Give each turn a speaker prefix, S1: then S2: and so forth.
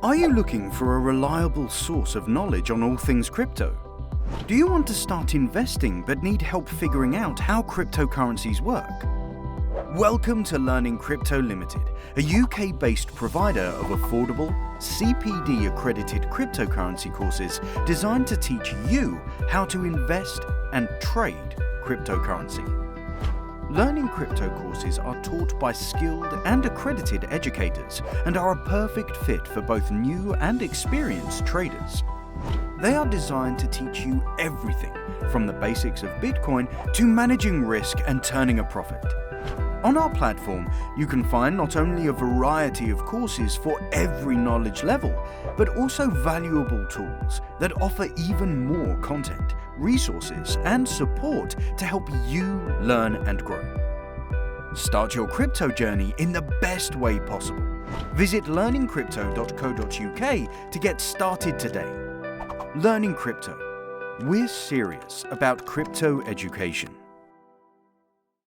S1: Are you looking for a reliable source of knowledge on all things crypto? Do you want to start investing but need help figuring out how cryptocurrencies work? Welcome to Learning Crypto Limited, a UK-based provider of affordable, CPD-accredited cryptocurrency courses designed to teach you how to invest and trade cryptocurrency. Learning crypto courses are taught by skilled and accredited educators and are a perfect fit for both new and experienced traders. They are designed to teach you everything from the basics of Bitcoin to managing risk and turning a profit. On our platform, you can find not only a variety of courses for every knowledge level, but also valuable tools that offer even more content, resources, and support to help you learn and grow. Start your crypto journey in the best way possible. Visit learningcrypto.co.uk to get started today. Learning Crypto. We're serious about crypto education.